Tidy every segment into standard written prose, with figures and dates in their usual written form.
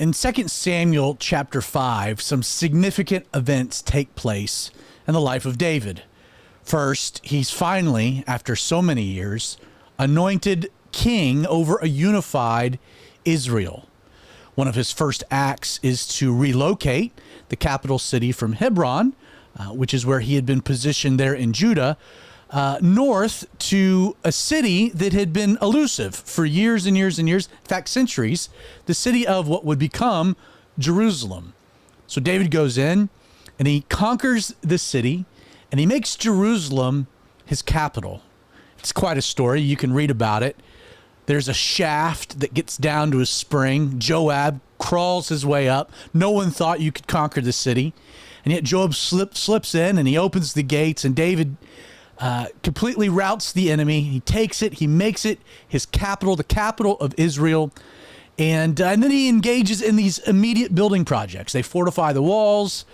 In 2 Samuel chapter 5, some significant events take place in the life of David. First, he's finally, after so many years, anointed king over a unified Israel. One of his first acts is to relocate the capital city from Hebron, which is where he had been positioned there in Judah, north to a city that had been elusive for years and years and years, in fact, centuries, the city of what would become Jerusalem. So David goes in and he conquers the city and he makes Jerusalem his capital. It's quite a story. You can read about it. There's a shaft that gets down to a spring. Joab crawls his way up. No one thought you could conquer the city. And yet Joab slips in and he opens the gates, and David completely routs the enemy. He takes it. He makes it his capital, the capital of Israel. And then he engages in these immediate building projects. They fortify the walls.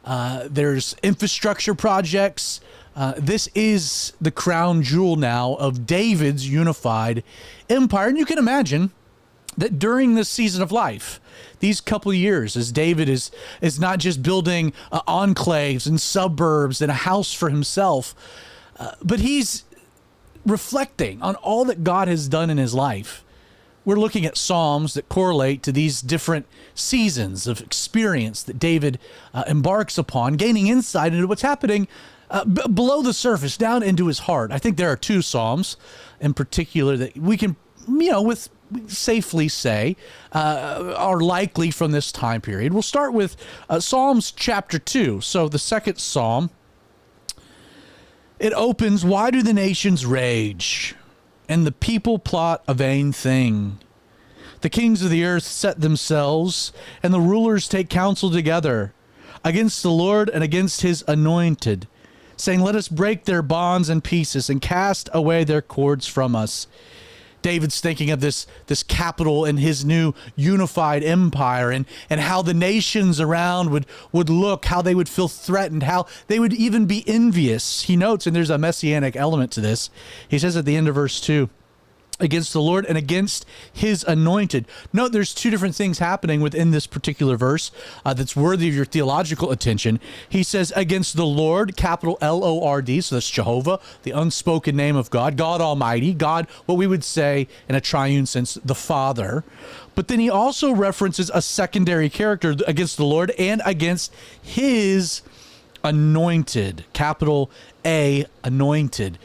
There's infrastructure projects. This is the crown jewel now of David's unified empire. And you can imagine that during this season of life, these couple of years, as David is not just building enclaves and suburbs and a house for himself, but he's reflecting on all that God has done in his life. We're looking at Psalms that correlate to these different seasons of experience that David embarks upon, gaining insight into what's happening below the surface, down into his heart. I think there are two Psalms in particular that we can, with safely say are likely from this time period. We'll start with Psalms chapter 2. So the second Psalm, it opens, "Why do the nations rage, and the people plot a vain thing? The kings of the earth set themselves, and the rulers take counsel together against the Lord and against his anointed, saying, let us break their bonds in pieces and cast away their cords from us." David's thinking of this capital and his new unified empire, and how the nations around would look, how they would feel threatened, how they would even be envious. He notes, and there's a messianic element to this, he says at the end of verse 2, against the Lord and against his anointed. Note there's two different things happening within this particular verse that's worthy of your theological attention. He says against the Lord, capital L-O-R-D, so that's Jehovah, the unspoken name of God, God Almighty, God, what we would say in a triune sense, the Father. But then he also references a secondary character against the Lord and against his anointed, capital A, anointed.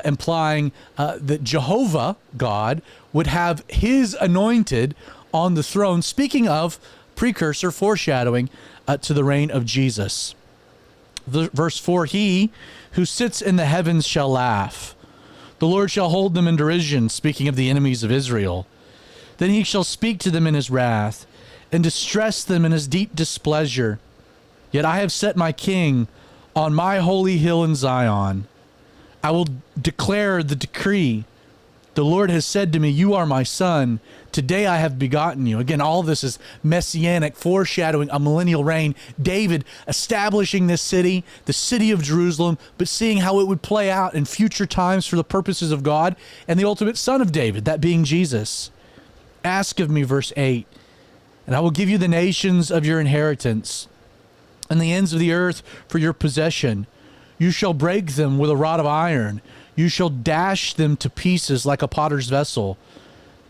Implying that Jehovah, God, would have his anointed on the throne, speaking of precursor, foreshadowing to the reign of Jesus. Verse 4, "He who sits in the heavens shall laugh. The Lord shall hold them in derision," speaking of the enemies of Israel. "Then he shall speak to them in his wrath and distress them in his deep displeasure. Yet I have set my king on my holy hill in Zion. I will declare the decree. The Lord has said to me, you are my son. Today I have begotten you." Again, all this is messianic, foreshadowing a millennial reign. David establishing this city, the city of Jerusalem, but seeing how it would play out in future times for the purposes of God and the ultimate son of David, that being Jesus. "Ask of me," verse 8, "and I will give you the nations of your inheritance and the ends of the earth for your possession. You shall break them with a rod of iron. You shall dash them to pieces like a potter's vessel.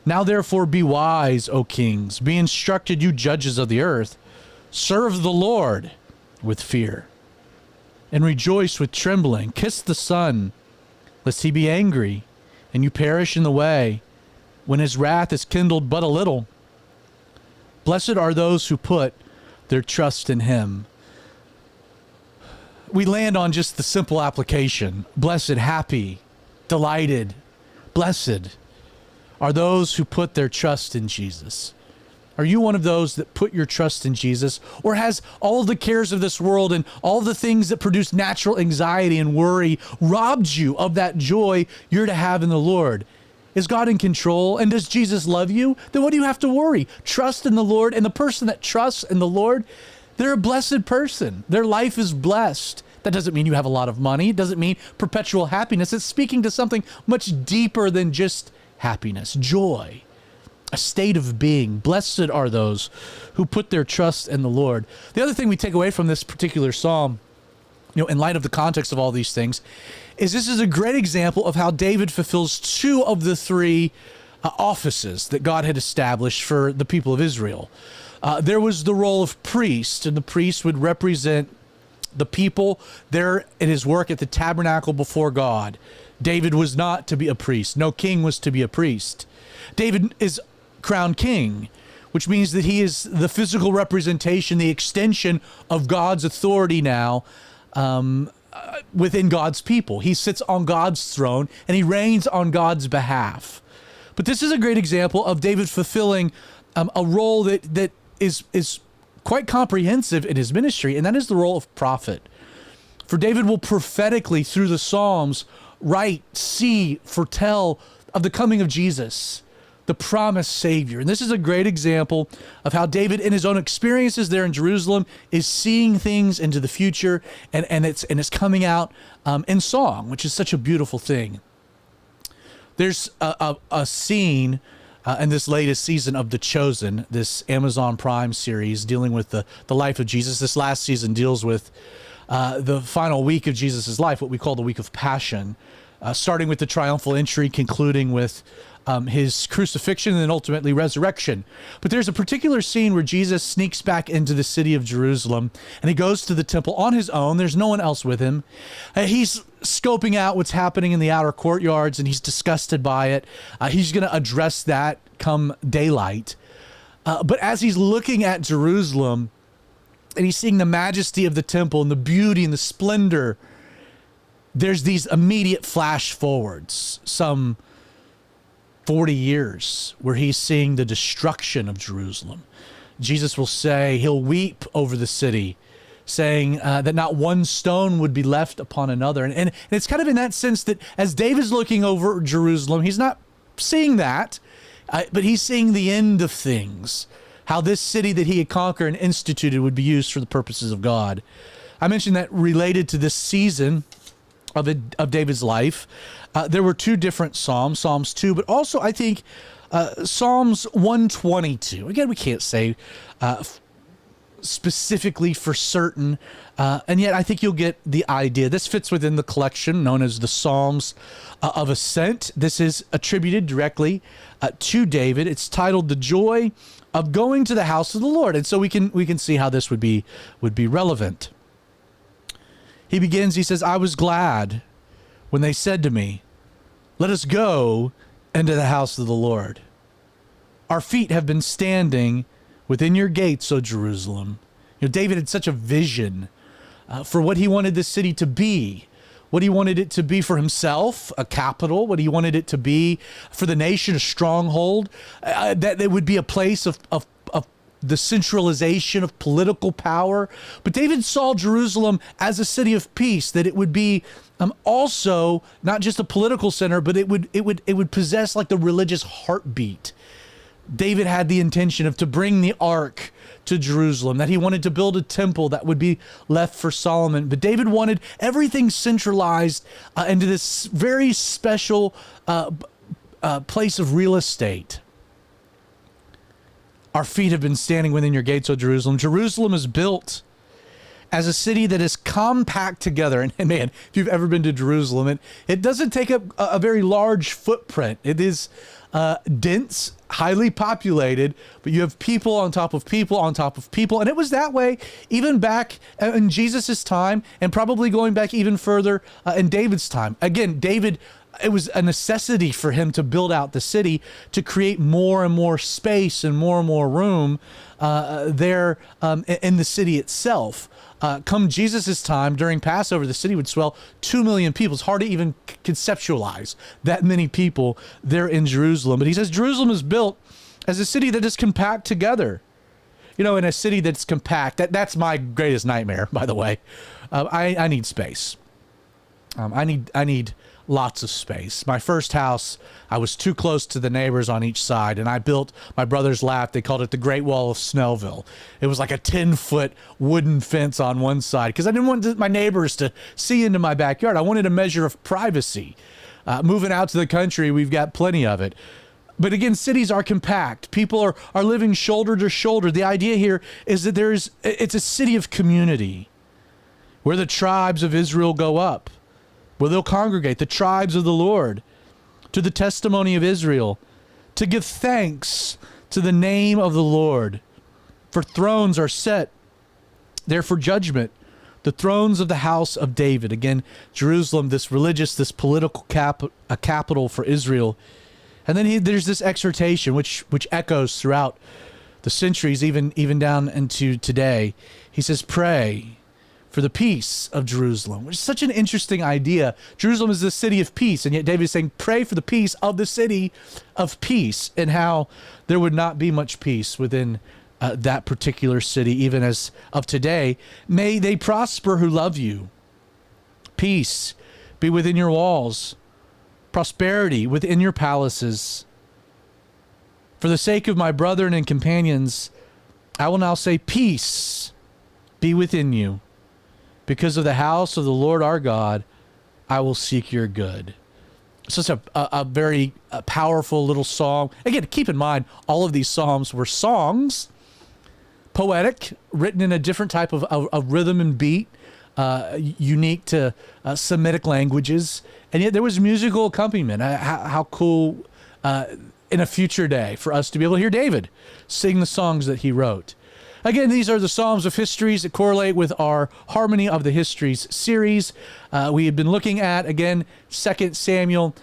Now therefore be wise, O kings. Be instructed, you judges of the earth. Serve the Lord with fear and rejoice with trembling. Kiss the Son, lest he be angry and you perish in the way, when his wrath is kindled but a little. Blessed are those who put their trust in him." We land on just the simple application. Blessed, happy, delighted, blessed are those who put their trust in Jesus. Are you one of those that put your trust in Jesus? Or has all the cares of this world and all the things that produce natural anxiety and worry robbed you of that joy you're to have in the Lord? Is God in control? And does Jesus love you? Then what do you have to worry? Trust in the Lord, and the person that trusts in the Lord, they're a blessed person. Their life is blessed. That doesn't mean you have a lot of money. It doesn't mean perpetual happiness. It's speaking to something much deeper than just happiness, joy. a state of being. Blessed are those who put their trust in the Lord. The other thing we take away from this particular psalm, in light of the context of all these things, is this is a great example of how David fulfills two of the three offices that God had established for the people of Israel. There was the role of priest, and the priest would represent the people there in his work at the tabernacle before God. David was not to be a priest. No king was to be a priest. David is crowned king, which means that he is the physical representation, the extension of God's authority now within God's people. He sits on God's throne and he reigns on God's behalf. But this is a great example of David fulfilling a role that is quite comprehensive in his ministry, and that is the role of prophet. For David will prophetically, through the Psalms, write, see, foretell of the coming of Jesus, the promised Savior. And this is a great example of how David, in his own experiences there in Jerusalem, is seeing things into the future, and it's coming out in song, which is such a beautiful thing. There's a scene in this latest season of The Chosen, this Amazon Prime series dealing with the life of Jesus. This last season deals with the final week of Jesus' life, what we call the week of Passion, starting with the triumphal entry, concluding with his crucifixion and then ultimately resurrection. But there's a particular scene where Jesus sneaks back into the city of Jerusalem, and he goes to the temple on his own. There's no one else with him. He's scoping out what's happening in the outer courtyards, and he's disgusted by it. He's going to address that come daylight. But as he's looking at Jerusalem, and he's seeing the majesty of the temple and the beauty and the splendor, there's these immediate flash forwards, some 40 years, where he's seeing the destruction of Jerusalem. Jesus will say, he'll weep over the city, saying that not one stone would be left upon another. And it's kind of in that sense that as David's looking over Jerusalem, he's not seeing that, but he's seeing the end of things, how this city that he had conquered and instituted would be used for the purposes of God. I mentioned that related to this season of David's life, there were two different Psalms, Psalms 2, but also I think Psalms 122. Again, we can't say specifically for certain, and yet I think you'll get the idea. This fits within the collection known as the Psalms of Ascent. This is attributed directly to David. It's titled "The Joy of Going to the House of the Lord," and so we can see how this would be relevant. He begins, he says, "I was glad when they said to me, 'Let us go into the house of the Lord.' Our feet have been standing within your gates, O Jerusalem." David had such a vision for what he wanted this city to be, what he wanted it to be for himself, a capital, what he wanted it to be for the nation, a stronghold, that it would be a place of the centralization of political power. But David saw Jerusalem as a city of peace, that it would be also not just a political center, but it would possess like the religious heartbeat. David had the intention of to bring the ark to Jerusalem, that he wanted to build a temple that would be left for Solomon. But David wanted everything centralized into this very special place of real estate. Our feet have been standing within your gates, O Jerusalem. Jerusalem is built as a city that is compact together. And man, if you've ever been to Jerusalem, it doesn't take up a very large footprint. It is dense, highly populated, but you have people on top of people on top of people. And it was that way even back in Jesus's time, and probably going back even further in David's time. Again, David, it was a necessity for him to build out the city to create more and more space and more room there in the city itself. Come Jesus' time, during Passover, the city would swell 2 million people. It's hard to even conceptualize that many people there in Jerusalem. But he says Jerusalem is built as a city that is compact together. In a city that's compact, that's my greatest nightmare, by the way. I need space. I need lots of space. My first house, I was too close to the neighbors on each side, and I built my brother's lap. They called it the Great Wall of Snellville. It was like a 10-foot wooden fence on one side because I didn't want my neighbors to see into my backyard. I wanted a measure of privacy. Moving out to the country, we've got plenty of it. But again, cities are compact. People are living shoulder to shoulder. The idea here is that it's a city of community where the tribes of Israel go up, where they'll congregate, the tribes of the Lord, to the testimony of Israel, to give thanks to the name of the Lord. For thrones are set there for judgment, the thrones of the house of David. Again, Jerusalem, this religious, this political capital for Israel. And then there's this exhortation, which echoes throughout the centuries, even down into today. He says, pray for the peace of Jerusalem, which is such an interesting idea. Jerusalem is the city of peace, and yet David is saying, pray for the peace of the city of peace, and how there would not be much peace within that particular city, even as of today. May they prosper who love you. Peace be within your walls. Prosperity within your palaces. For the sake of my brethren and companions, I will now say, peace be within you. Because of the house of the Lord our God, I will seek your good. It's just a very powerful little song. Again, keep in mind, all of these psalms were songs, poetic, written in a different type of rhythm and beat, unique to Semitic languages. And yet there was musical accompaniment. How cool in a future day for us to be able to hear David sing the songs that he wrote. Again, these are the Psalms of Histories that correlate with our Harmony of the Histories series. We have been looking at, again, 2 Samuel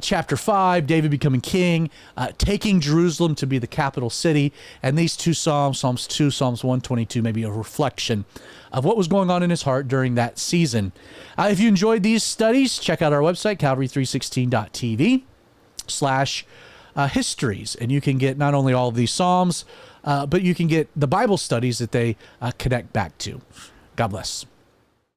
chapter 5, David becoming king, taking Jerusalem to be the capital city. And these two Psalms, Psalms 2, Psalms 122, may be a reflection of what was going on in his heart during that season. If you enjoyed these studies, check out our website, calvary316.tv/histories. And you can get not only all of these Psalms, but you can get the Bible studies that they connect back to. God bless.